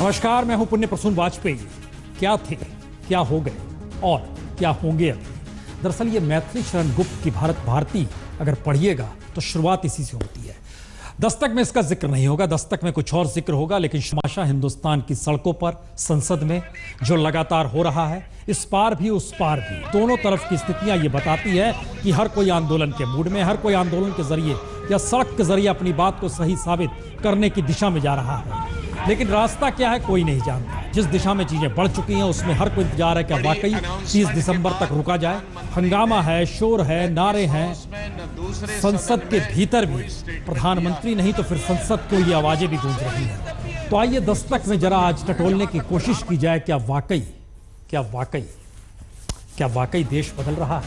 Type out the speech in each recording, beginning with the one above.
नमस्कार, मैं हूं पुण्य प्रसून वाजपेयी। क्या थे, क्या हो गए और क्या होंगे अभी। दरअसल ये मैथिली शरण गुप्त की भारत भारती अगर पढ़िएगा तो शुरुआत इसी से होती है। दस्तक में इसका जिक्र नहीं होगा, दस्तक में कुछ और जिक्र होगा, लेकिन तमाशा हिंदुस्तान की सड़कों पर, संसद में जो लगातार हो रहा है, इस पार भी उस पार भी, दोनों तरफ की स्थितियां ये बताती है कि हर कोई आंदोलन के मूड में, हर कोई आंदोलन के जरिए या सड़क के जरिए अपनी बात को सही साबित करने की दिशा में जा रहा है। लेकिन रास्ता क्या है कोई नहीं जानता। जिस दिशा में चीजें बढ़ चुकी हैं उसमें हर कोई इंतजार है कि वाकई 30 दिसंबर तक रुका जाए। हंगामा है, शोर है, नारे हैं, संसद के भीतर भी प्रधानमंत्री नहीं तो फिर संसद को ये आवाजें भी गूंज रही हैं। तो आइए दस्तक में जरा आज टटोलने की कोशिश की जाए, क्या वाकई देश बदल रहा है,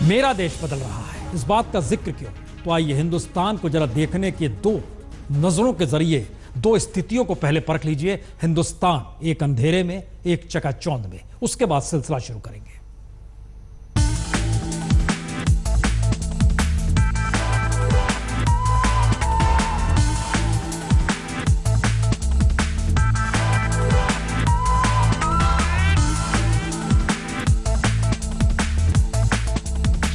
मेरा देश बदल रहा है। इस बात का जिक्र क्यों, तो आइए हिंदुस्तान को जरा देखने के दो नजरों के जरिए दो स्थितियों को पहले परख लीजिए। हिंदुस्तान एक अंधेरे में, एक चकाचौंध में, उसके बाद सिलसिला शुरू करेंगे।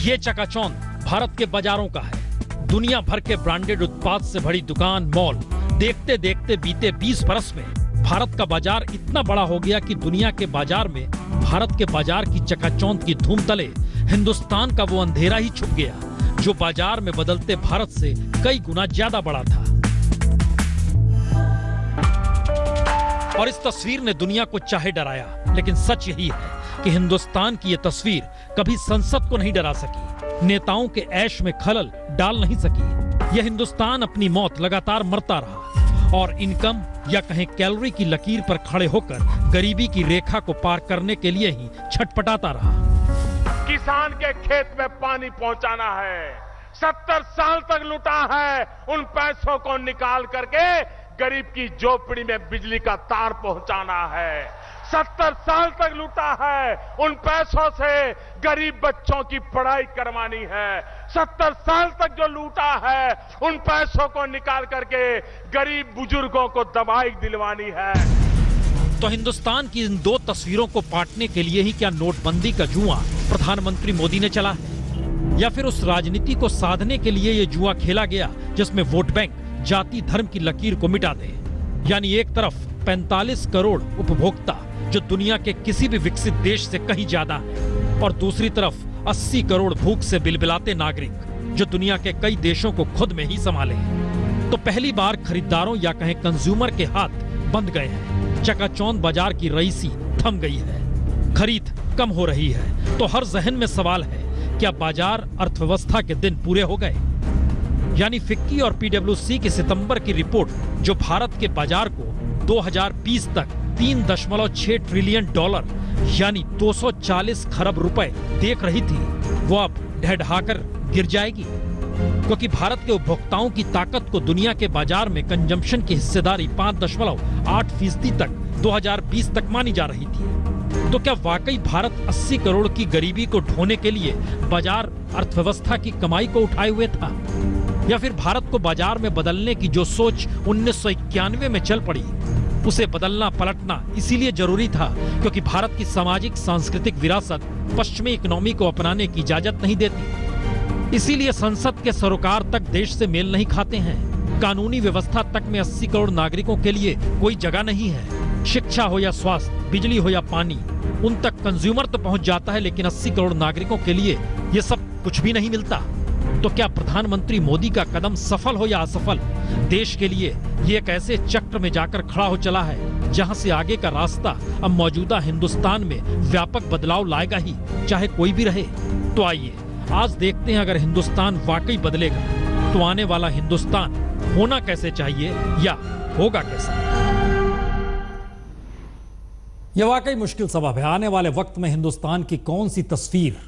ये चकाचौंध भारत के बाजारों का है। दुनिया भर के ब्रांडेड उत्पाद से भरी दुकान, मॉल, देखते देखते बीते 20 बरस में भारत का बाजार इतना बड़ा हो गया कि दुनिया के बाजार में भारत के बाजार की चकाचौंध की धूम तले हिंदुस्तान का वो अंधेरा ही छुप गया, जो बाजार में बदलते भारत से कई गुना ज्यादा बड़ा था। और इस तस्वीर ने दुनिया को चाहे डराया, लेकिन सच यही है कि हिंदुस्तान की ये तस्वीर कभी संसद को नहीं डरा सकी, नेताओं के ऐश में खलल डाल नहीं सकी। यह हिंदुस्तान अपनी मौत लगातार मरता रहा और इनकम या कहें कैलोरी की लकीर पर खड़े होकर गरीबी की रेखा को पार करने के लिए ही छटपटाता रहा। किसान के खेत में पानी पहुंचाना है, 70 साल तक लुटा है, उन पैसों को निकाल करके गरीब की झोपड़ी में बिजली का तार पहुंचाना है। 70 साल तक लूटा है, उन पैसों से गरीब बच्चों की पढ़ाई करवानी है। 70 साल तक जो लूटा है, उन पैसों को निकाल करके गरीब बुजुर्गों को दवाई दिलवानी है। तो हिंदुस्तान की इन दो तस्वीरों को पाटने के लिए ही क्या नोटबंदी का जुआ प्रधानमंत्री मोदी ने चला है, या फिर उस राजनीति को साधने के लिए ये जुआ खेला गया जिसमें वोट बैंक जाति धर्म की लकीर को मिटा दे। यानी एक तरफ 45 करोड़ उपभोक्ता जो दुनिया के किसी भी विकसित देश से कहीं ज्यादा है, और दूसरी तरफ 80 करोड़ भूख से बिलबिलाते नागरिक जो दुनिया के कई देशों को खुद में ही संभाले। तो पहली बार खरीदारों या कहें कंज्यूमर के हाथ बंद गए हैं। चकाचौंध बाजार की रईसी थम गई है, खरीद कम हो रही है। तो हर जहन में सवाल है, क्या बाजार अर्थव्यवस्था के दिन पूरे हो गए? यानी फिक्की और पीडब्ल्यूसी की सितंबर की रिपोर्ट जो भारत के बाजार को 2020 तक 3.6 ट्रिलियन डॉलर यानी 240 खरब रुपए देख रही थी, वो अब ढहढहाकर गिर जाएगी, क्योंकि भारत के उपभोक्ताओं की ताकत को दुनिया के बाजार में कंजम्पशन की हिस्सेदारी 5.8% तक 2020 तक मानी जा रही थी। तो क्या वाकई भारत 80 करोड़ की गरीबी को ढोने के लिए बाजार अर्थव्यवस्था की कमाई को उठाए हुए था, या फिर भारत को बाजार में बदलने की जो सोच 1991 में चल पड़ी, उसे बदलना पलटना इसीलिए जरूरी था क्योंकि भारत की सामाजिक सांस्कृतिक विरासत पश्चिमी इकोनॉमी को अपनाने की इजाजत नहीं देती। इसीलिए संसद के सरोकार तक देश से मेल नहीं खाते हैं। कानूनी व्यवस्था तक में 80 करोड़ नागरिकों के लिए कोई जगह नहीं है। शिक्षा हो या स्वास्थ्य, बिजली हो या पानी, उन तक कंज्यूमर तो पहुंच जाता है, लेकिन 80 करोड़ नागरिकों के लिए ये सब कुछ भी नहीं मिलता। तो क्या प्रधानमंत्री मोदी का कदम सफल हो या असफल, देश के लिए ये एक ऐसे चक्र में जाकर खड़ा हो चला है जहां से आगे का रास्ता अब मौजूदा हिंदुस्तान में व्यापक बदलाव लाएगा ही, चाहे कोई भी रहे। तो आइए आज देखते हैं, अगर हिंदुस्तान वाकई बदलेगा तो आने वाला हिंदुस्तान होना कैसे चाहिए या होगा कैसे। यह वाकई मुश्किल सबब है। आने वाले वक्त में हिंदुस्तान की कौन सी तस्वीर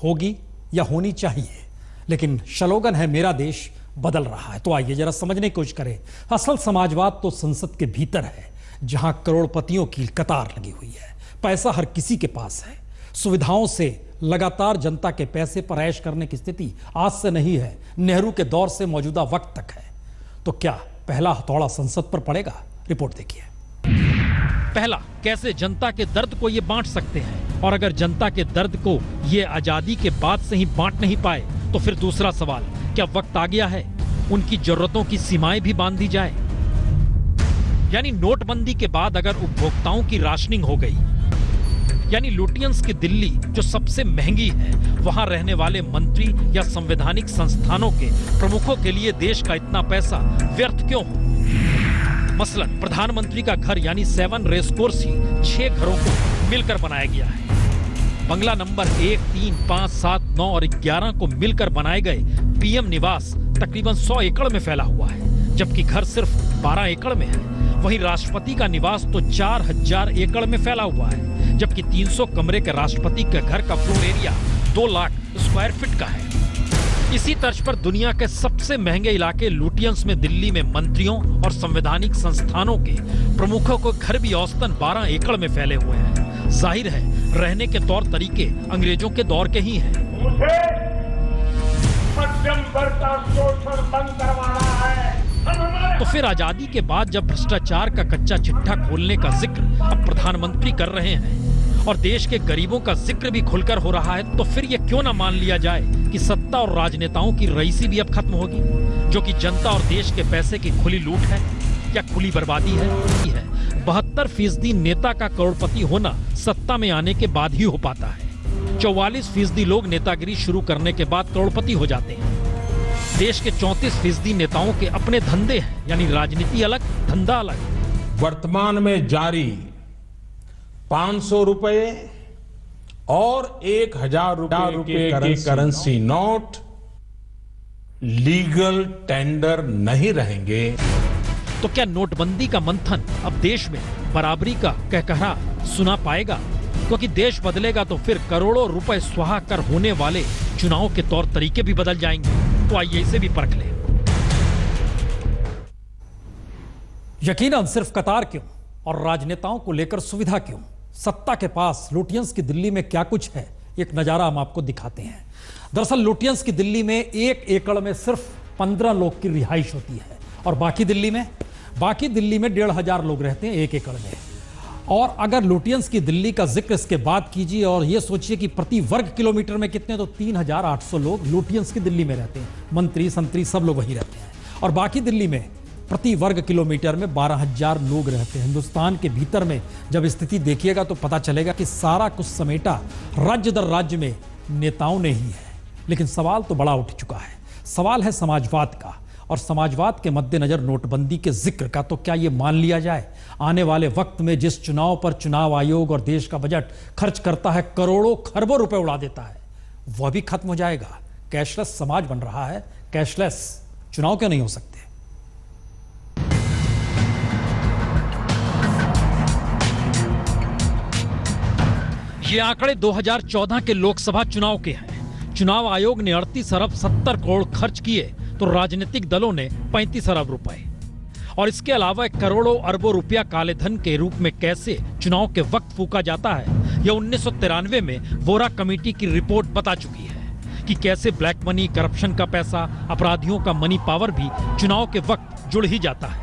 होगी या होनी चाहिए, लेकिन स्लोगन है मेरा देश बदल रहा है। तो आइए जरा समझने की कोशिश करें। असल समाजवाद तो संसद के भीतर है, जहां करोड़पतियों की कतार लगी हुई है, पैसा हर किसी के पास है, सुविधाओं से लगातार जनता के पैसे पर ऐश करने की स्थिति आज से नहीं है, नेहरू के दौर से मौजूदा वक्त तक है। तो क्या पहला हथौड़ा संसद पर पड़ेगा? रिपोर्ट देखिए। पहला, कैसे जनता के दर्द को ये बांट सकते हैं, और अगर जनता के दर्द को ये आजादी के बाद से ही बांट नहीं पाए तो फिर दूसरा सवाल, क्या वक्त आ गया है उनकी जरूरतों की सीमाएं भी बांध दी जाए? यानी नोटबंदी के बाद अगर उपभोक्ताओं की राशनिंग हो गई, यानी लुटियंस की दिल्ली जो सबसे महंगी है, वहां रहने वाले मंत्री या संवैधानिक संस्थानों के प्रमुखों के लिए देश का इतना पैसा व्यर्थ क्यों हो? मसलन प्रधानमंत्री का घर यानी 7 रेसकोर्स ही 6 घरों को मिलकर बनाया गया है। बंगला नंबर 1, 3, 5, 7, 9 और 11 को मिलकर बनाए गए पीएम निवास तकरीबन 100 एकड़ में फैला हुआ है, जबकि घर सिर्फ 12 एकड़ में है। वहीं राष्ट्रपति का निवास तो 4000 एकड़ में फैला हुआ है, जबकि 300 कमरे के राष्ट्रपति के घर का floor area 2 lakh square feet का है। इसी तर्ज पर दुनिया के सबसे महंगे इलाके लुटियंस में दिल्ली में मंत्रियों और संवैधानिक संस्थानों के प्रमुखों को घर भी औसतन 12 एकड़ में फैले हुए हैं। जाहिर है रहने के तौर तरीके अंग्रेजों के दौर के ही हैं। मुझे मध्यम वर्ग का शोषण बंद करवाना है। तो फिर आजादी के बाद जब भ्रष्टाचार का कच्चा चिट्ठा खोलने का जिक्र अब प्रधानमंत्री कर रहे हैं और देश के गरीबों का जिक्र भी खुलकर हो रहा है, तो फिर यह क्यों ना मान लिया जाए कि सत्ता और राजनेताओं की रईसी भी अब खत्म होगी, जो कि जनता और देश के पैसे की खुली लूट है या खुली बर्बादी है। 72% नेता का करोड़पति होना सत्ता में आने के बाद ही हो पाता है। 44% लोग नेतागिरी शुरू करने के बाद करोड़पति हो जाते हैं। देश के 34% नेताओं के अपने धंधे हैं, यानी राजनीति अलग, धंधा अलग। वर्तमान में जारी 500 रुपए और 1000 रुपए के करेंसी नोट लीगल टेंडर नहीं रहेंगे। तो क्या नोटबंदी का मंथन अब देश में बराबरी का कहकहा सुना पाएगा? क्योंकि देश बदलेगा तो फिर करोड़ों रुपए स्वाहा कर होने वाले चुनाव के तौर तरीके भी बदल जाएंगे। तो आइए इसे भी परख लें। यकीनन सिर्फ कतार क्यों और राजनेताओं को लेकर सुविधा क्यों? सत्ता के पास लुटियंस की दिल्ली में क्या कुछ है, एक नजारा हम आपको दिखाते हैं। दरअसल लुटियंस की दिल्ली में 1 एकड़ में सिर्फ 15 लोग की रिहाइश होती है, और बाकी दिल्ली में 1500 लोग रहते हैं 1 एकड़ में। और अगर लुटियंस की दिल्ली का जिक्र इसके बाद कीजिए और यह सोचिए कि प्रति वर्ग किलोमीटर में कितने, तो 3800 लोग लुटियंस की दिल्ली में रहते हैं। मंत्री संतरी सब लोग वहीं रहते हैं। और बाकी दिल्ली में प्रति वर्ग किलोमीटर में 12000 लोग रहते हैं। हिंदुस्तान के भीतर में जब स्थिति देखिएगा तो पता चलेगा कि सारा कुछ समेटा राज्य दर राज्य में नेताओं ने ही है। लेकिन सवाल तो बड़ा उठ चुका है। सवाल है समाजवाद का, और समाजवाद के मद्देनजर नोटबंदी के जिक्र का। तो क्या यह मान लिया जाए आने वाले वक्त में जिस चुनाव पर चुनाव आयोग और देश का बजट खर्च करता है, करोड़ों खरबों रुपए उड़ा देता है, वह भी खत्म हो जाएगा? कैशलेस समाज बन रहा है, कैशलेस चुनाव क्यों नहीं हो सकते? ये आंकड़े 2014 के लोकसभा चुनाव के हैं। चुनाव आयोग ने 38 अरब 70 करोड़ खर्च किए तो राजनीतिक दलों ने 35 अरब रुपए। और इसके अलावा करोड़ों अरबों रुपया काले धन के रूप में कैसे चुनाव के वक्त फूका जाता है, यह 1993 में वोरा कमेटी की रिपोर्ट बता चुकी है कि कैसे ब्लैक मनी, करप्शन का पैसा, अपराधियों का मनी पावर भी चुनाव के वक्त जुड़ ही जाता है।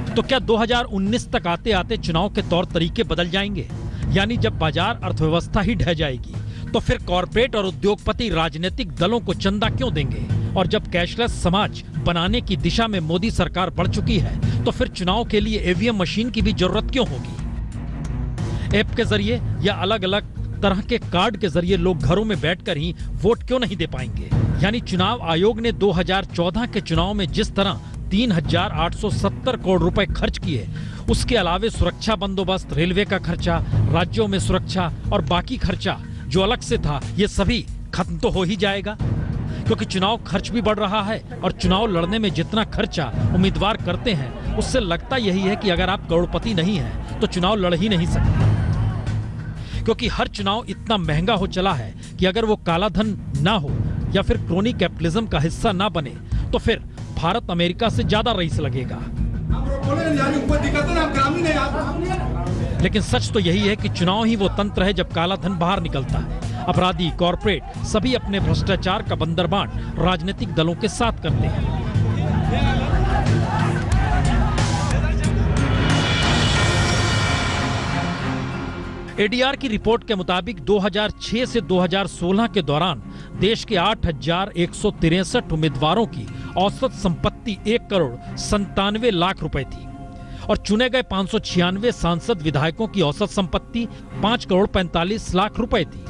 तो क्या 2019 तक आते आते चुनाव के तौर तरीके बदल जाएंगे? यानी जब बाजार अर्थव्यवस्था ही ढह जाएगी तो फिर कॉर्पोरेट और उद्योगपति राजनीतिक दलों को चंदा क्यों देंगे? और जब कैशलेस समाज बनाने की दिशा में मोदी सरकार बढ़ चुकी है तो फिर चुनाव के लिए ईवीएम मशीन की भी जरूरत क्यों होगी? ऐप के जरिए या अलग अलग तरह के कार्ड के जरिए लोग घरों में बैठकर ही वोट क्यों नहीं दे पाएंगे? यानी चुनाव आयोग ने 2014 के चुनाव में जिस तरह 3870 करोड़ रुपए खर्च किए, उसके अलावे सुरक्षा बंदोबस्त, रेलवे का खर्चा, राज्यों में सुरक्षा और बाकी खर्चा जो अलग से था, ये सभी खत्म तो हो ही जाएगा। क्योंकि चुनाव खर्च भी बढ़ रहा है और चुनाव लड़ने में जितना खर्चा उम्मीदवार करते हैं उससे लगता यही है कि अगर आप करोड़पति नहीं हैं तो चुनाव लड़ ही नहीं सकते। क्योंकि हर चुनाव इतना महंगा हो चला है कि अगर वो काला धन ना हो या फिर क्रोनी कैपिटलिज्म का हिस्सा ना बने तो फिर भारत अमेरिका से ज्यादा रईस लगेगा। लेकिन सच तो यही है कि चुनाव ही वो तंत्र है जब काला धन बाहर निकलता है। अपराधी, कॉरपोरेट सभी अपने भ्रष्टाचार का बंदरबांट राजनीतिक दलों के साथ करते हैं। एडीआर की रिपोर्ट के मुताबिक 2006 से 2016 के दौरान देश के 8,163 उम्मीदवारों की औसत संपत्ति 1,97,00,000 रुपए थी और चुने गए 596 सांसद विधायकों की औसत संपत्ति 5,45,00,000 रुपए थी।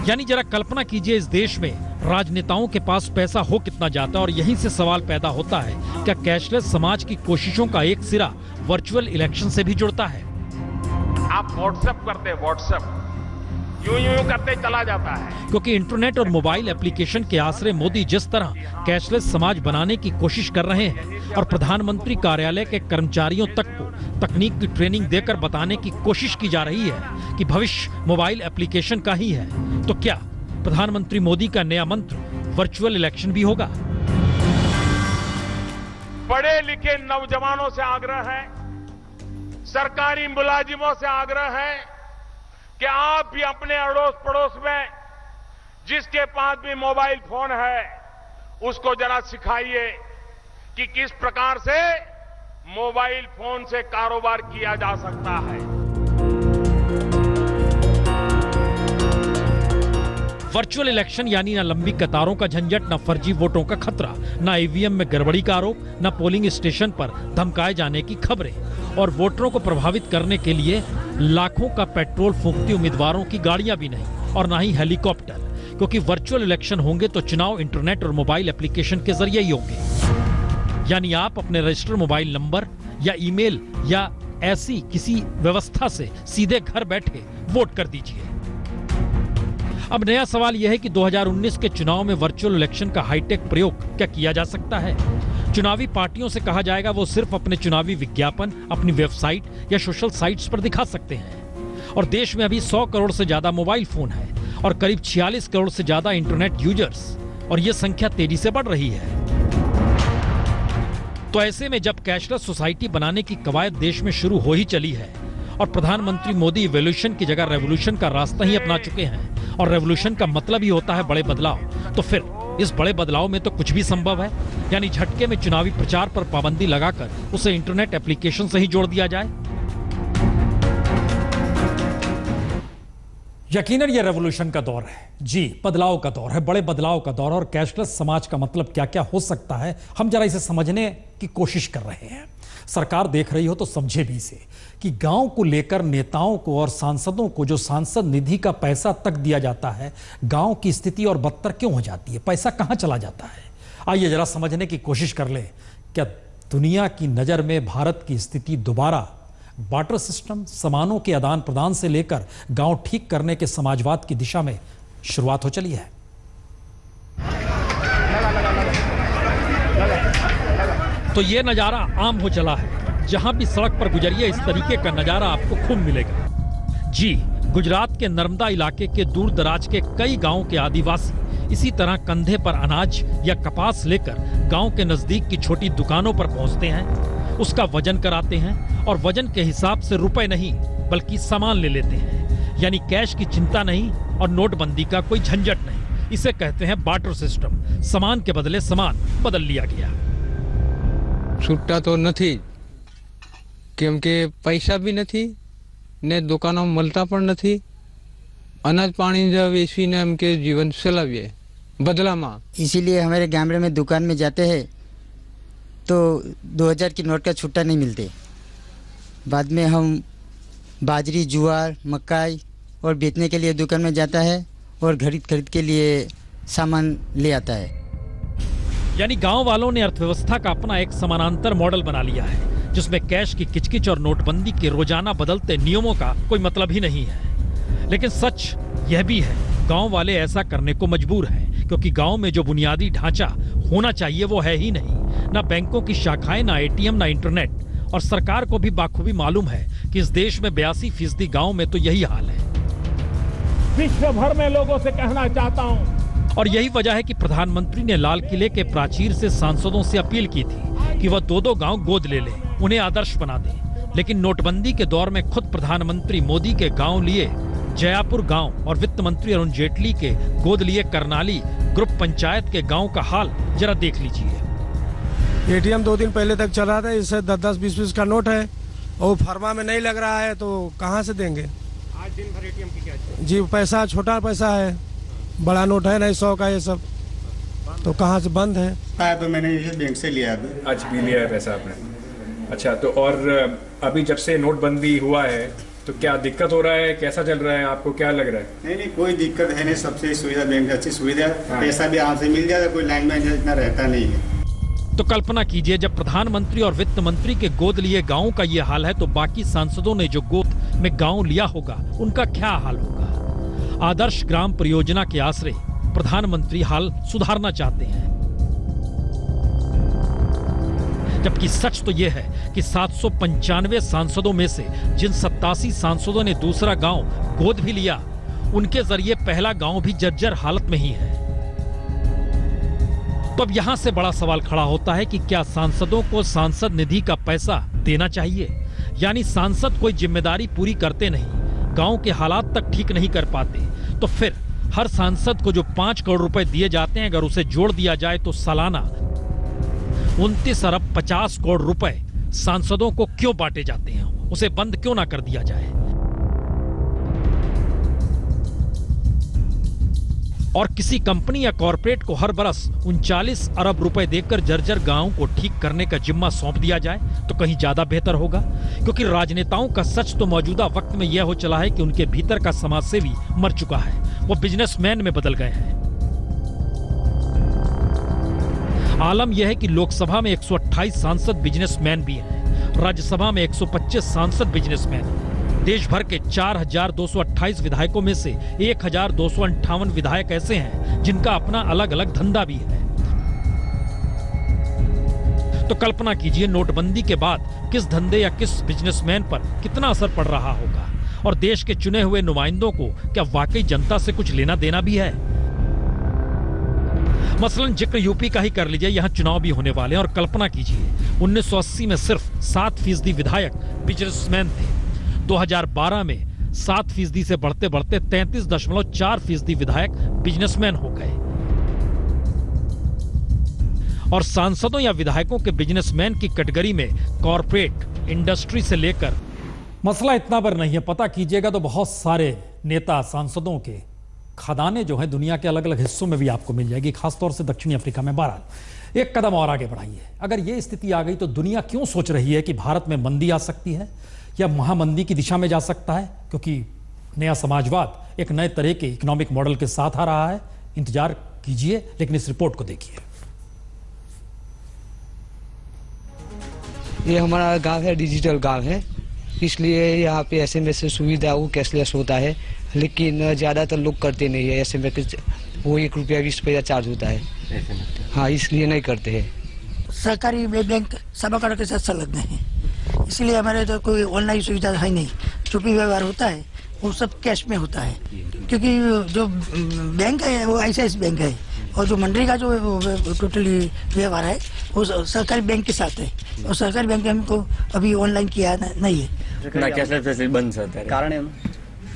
यानी जरा कल्पना कीजिए, इस देश में राजनेताओं के पास पैसा हो कितना जाता है। और यहीं से सवाल पैदा होता है, क्या कैशलेस समाज की कोशिशों का एक सिरा वर्चुअल इलेक्शन से भी जुड़ता है? आप व्हाट्सएप करते हैं, व्हाट्सएप यूं करते चला जाता है। क्योंकि इंटरनेट और मोबाइल एप्लीकेशन के आश्रय मोदी जिस तरह कैशलेस समाज बनाने की कोशिश कर रहे हैं और प्रधानमंत्री कार्यालय के कर्मचारियों तक को तकनीक की ट्रेनिंग देकर बताने की कोशिश की जा रही है कि भविष्य मोबाइल एप्लीकेशन का ही है, तो क्या प्रधानमंत्री मोदी का नया मंत्र वर्चुअल इलेक्शन भी होगा? पढ़े लिखे नौजवानों से आग्रह है, सरकारी मुलाजिमों से आग्रह है कि आप भी अपने अड़ोस पड़ोस में जिसके पास भी मोबाइल फोन है उसको जरा सिखाइए कि किस प्रकार से मोबाइल फोन से कारोबार किया जा सकता है। वर्चुअल इलेक्शन यानी न लंबी कतारों का झंझट, न फर्जी वोटों का खतरा, न ईवीएम में गड़बड़ी का आरोप, न पोलिंग स्टेशन पर धमकाए जाने की खबरें और वोटरों को प्रभावित करने के लिए लाखों का पेट्रोल फूंकती उम्मीदवारों की गाड़ियां भी नहीं और न ही हेलीकॉप्टर। क्योंकि वर्चुअल इलेक्शन होंगे तो चुनाव इंटरनेट और मोबाइल एप्लीकेशन के जरिए ही होंगे। यानी आप अपने रजिस्टर्ड मोबाइल नंबर या ईमेल या ऐसी किसी व्यवस्था से सीधे घर बैठे वोट कर दीजिए। अब नया सवाल यह है कि 2019 के चुनाव में वर्चुअल इलेक्शन का हाईटेक प्रयोग क्या किया जा सकता है? चुनावी पार्टियों से कहा जाएगा वो सिर्फ अपने चुनावी विज्ञापन अपनी वेबसाइट या सोशल साइट्स पर दिखा सकते हैं। और देश में अभी 100 करोड़ से ज्यादा मोबाइल फोन है और करीब 46 करोड़ से ज्यादा इंटरनेट यूजर्स, और ये संख्या तेजी से बढ़ रही है। तो ऐसे में जब कैशलेस सोसाइटी बनाने की कवायद देश में शुरू हो ही चली है और प्रधानमंत्री मोदी इवोल्यूशन की जगह रेवोल्यूशन का रास्ता ही अपना चुके हैं और रेवोल्यूशन का मतलब ही होता है बड़े बदलाव, तो फिर इस बड़े बदलाव में तो कुछ भी संभव है। यानी झटके में चुनावी प्रचार पर पाबंदी लगाकर उसे इंटरनेट एप्लीकेशन से ही जोड़ दिया जाए। यकीनन ये रेवोल्यूशन का दौर है, जी बदलाव का दौर है, बड़े बदलाव का दौर। और कैशलेस समाज का मतलब क्या क्या हो सकता है, हम जरा इसे समझने की कोशिश कर रहे हैं। सरकार देख रही हो तो समझे भी इसे कि गांव को लेकर नेताओं को और सांसदों को जो सांसद निधि का पैसा तक दिया जाता है, गांव की स्थिति और बदतर क्यों हो जाती है, पैसा कहां चला जाता है। आइए जरा समझने की कोशिश कर ले, क्या दुनिया की नजर में भारत की स्थिति दोबारा बार्टर सिस्टम, सामानों के आदान प्रदान से लेकर गांव ठीक करने के समाजवाद की दिशा में शुरुआत हो चली है? तो ये नजारा आम हो चला है, जहां भी सड़क पर गुजरिए इस तरीके का नजारा आपको खूब मिलेगा। जी, गुजरात के नर्मदा इलाके के दूर दराज के कई गांवों के आदिवासी इसी तरह कंधे पर अनाज या कपास लेकर गांव के नजदीक की छोटी दुकानों पर पहुंचते हैं, उसका वजन कराते हैं और वजन के हिसाब से रुपए नहीं बल्कि सामान ले लेते हैं। यानी कैश की चिंता नहीं और नोटबंदी का कोई झंझट नहीं। इसे कहते हैं बार्टर सिस्टम। सामान के बदले सामान बदल लिया गया। छूटा तो नहीं, केम के पैसा भी नहीं ने दुकानों મળતા પણ નથી। अनाज पानी वेचीने हम के जीवन चलाविए बदला में। इसीलिए हमारे गामड़े में दुकान में जाते हैं तो 2000 की नोट का छुट्टा नहीं मिलते। बाद में हम बाजरी, ज्वार, मकाई और बेचने के लिए दुकान में जाता है और खरीद के लिए सामान ले आता है। यानी गांव वालों ने अर्थव्यवस्था का अपना एक समानांतर मॉडल बना लिया है, जिसमें कैश की किचकिच और नोटबंदी के रोजाना बदलते नियमों का कोई मतलब ही नहीं है। लेकिन सच यह भी है, गांव वाले ऐसा करने को मजबूर हैं, क्योंकि गांव में जो बुनियादी ढांचा होना चाहिए वो है ही नहीं। ना बैंकों की शाखाएं, ना एटीएम, ना इंटरनेट। और सरकार को भी बाखूबी मालूम है कि इस देश में 82% गांव में तो यही हाल है। विश्व भर में लोगों से कहना चाहता हूं, और यही वजह है कि प्रधानमंत्री ने लाल किले के प्राचीर से सांसदों से अपील की थी कि वह 2-2 गांव गोद ले लें, उन्हें आदर्श बना दें। लेकिन नोटबंदी के दौर में खुद प्रधानमंत्री मोदी के गांव लिए जयापुर गांव और वित्त मंत्री अरुण जेटली के गोद लिए करनाली ग्रुप पंचायत के गांव का हाल जरा देख लीजिए। एटीएम 2 दिन पहले तक चल रहा था, इससे 10-10, 20-20 का नोट है और फर्मा में नहीं लग रहा है, तो कहाँ से देंगे। आज दिन भर एटीएम की क्या जी पैसा छोटा पैसा है, बड़ा नोट है नहीं 100 का, ये सब तो कहाँ से बंद है। तो मैंने ये बैंक से लिया अभी। आज भी लिया है पैसा आपने? अच्छा, तो और अभी जब से नोटबंदी हुआ है तो क्या दिक्कत हो रहा है, कैसा चल रहा है, आपको क्या लग रहा है? नहीं कोई दिक्कत है नहीं, सबसे सुविधा बैंक अच्छी सुविधा, पैसा भी यहाँ से मिल जाता, कोई लाइन में इतना रहता नहीं है। तो कल्पना कीजिए, जब प्रधानमंत्री और वित्त मंत्री के गोद लिए गांव का ये हाल है, तो बाकी सांसदों ने जो गोद में गांव लिया होगा उनका क्या हाल होगा। आदर्श ग्राम परियोजना के आश्रय प्रधानमंत्री हाल सुधारना चाहते हैं, जबकि सच तो यह है कि 795 सांसदों में से जिन 87 सांसदों ने दूसरा गांव गोद भी लिया, उनके जरिए पहला गांव भी जर्जर हालत में ही है। तो अब यहां से बड़ा सवाल खड़ा होता है कि क्या सांसदों को सांसद निधि का पैसा देना चाहिए? यानी सांसद कोई जिम्मेदारी पूरी करते नहीं, गांव के हालात तक ठीक नहीं कर पाते, तो फिर हर सांसद को जो 5 करोड़ रुपए दिए जाते हैं, अगर उसे जोड़ दिया जाए तो सालाना 29 अरब 50 करोड़ रुपए सांसदों को क्यों बांटे जाते हैं? उसे बंद क्यों ना कर दिया जाए? और किसी कंपनी या कॉरपोरेट को हर बरस 39 अरब रुपए देकर जर्जर गांव को ठीक करने का जिम्मा सौंप दिया जाए तो कहीं ज्यादा बेहतर होगा, क्योंकि राजनेताओं का सच तो मौजूदा वक्त में यह हो चला है कि उनके भीतर का समाजसेवी मर चुका है, वो बिजनेसमैन में बदल गए हैं। आलम यह है कि लोकसभा में 128 सांसद बिजनेसमैन भी हैं, राज्यसभा में 125 सांसद बिजनेसमैन हैं। देश भर के 4228 विधायकों में से 1258 विधायक ऐसे हैं जिनका अपना अलग अलग धंधा भी है। तो कल्पना कीजिए, नोटबंदी के बाद किस धंधे या किस बिजनेसमैन पर कितना असर पड़ रहा होगा, और देश के चुने हुए नुमाइंदों को क्या वाकई जनता से कुछ लेना देना भी है? मसलन जिक्र यूपी का ही कर लीजिए, यहां चुनाव भी होने वाले हैं, और कल्पना कीजिए 1980 में सिर्फ 7% विधायक बिजनेसमैन थे। 2012 में 7% से बढ़ते बढ़ते 33.4% विधायक बिजनेसमैन हो गए। और सांसदों या विधायकों के बिजनेसमैन की कैटेगरी में कॉरपोरेट, इंडस्ट्री से लेकर, मसला इतना पर नहीं है, पता कीजिएगा तो बहुत सारे नेता सांसदों के खदाने जो है दुनिया के अलग अलग हिस्सों में भी आपको मिल जाएगी, खासतौर से दक्षिणी अफ्रीका में। बहरहाल एक कदम और आगे बढ़ाइए, अगर ये स्थिति आ गई तो दुनिया क्यों सोच रही है कि भारत में मंदी आ सकती है या महामंदी की दिशा में जा सकता है? क्योंकि नया समाजवाद एक नए तरह के इकोनॉमिक मॉडल के साथ आ रहा है। इंतजार कीजिए, लेकिन इस रिपोर्ट को देखिए। ये हमारा गांव है, डिजिटल गांव है, इसलिए यहाँ पे एसएमएस से सुविधा वो कैशलेस होता है, लेकिन ज़्यादातर लोग करते नहीं है। एसएमएस वो 1 रुपया 20 पैसा चार्ज होता है, हाँ, इसलिए नहीं करते हैं। सरकारी बैंक सभाकरण के साथ संलग्न है, इसलिए हमारे तो कोई ऑनलाइन सुविधा है नहीं। जो भी व्यवहार होता है वो सब कैश में होता है, क्योंकि जो बैंक है वो आईसीआईसीआई बैंक है, और जो मंडली का जो टोटली व्यवहार है वो सरकारी बैंक के साथ है, और सरकारी बैंक में हमको अभी ऑनलाइन किया नहीं है।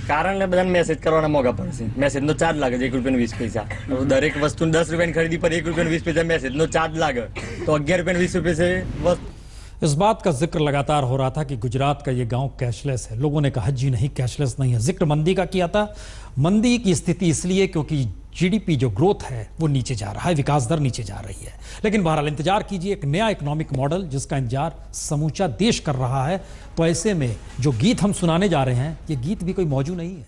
કારણ બધાને મેસેજ કરવાના મોંઘા પડશે, મેસેજનો ચાર્જ લાગે છે 1 રૂપિયા 20 પૈસા, દરેક વસ્તુ 10 રૂપિયાની ખરીદી પર 1 રૂપિયા 20 પૈસા મેસેજનો ચાર્જ લાગે, તો 11 રૂપિયા 20 રૂપિયા से वस्तु। इस बात का जिक्र लगातार हो रहा था कि गुजरात का ये गांव कैशलेस है। लोगों ने कहा जी नहीं, कैशलेस नहीं है। जिक्र मंदी का किया था। मंदी की स्थिति इसलिए क्योंकि जीडीपी जो ग्रोथ है वो नीचे जा रहा है, विकास दर नीचे जा रही है। लेकिन बहरहाल इंतजार कीजिए एक नया इकोनॉमिक मॉडल जिसका इंतजार समूचा देश कर रहा है। तो ऐसे में जो गीत हम सुनाने जा रहे हैं, ये गीत भी कोई मौजू नहीं है।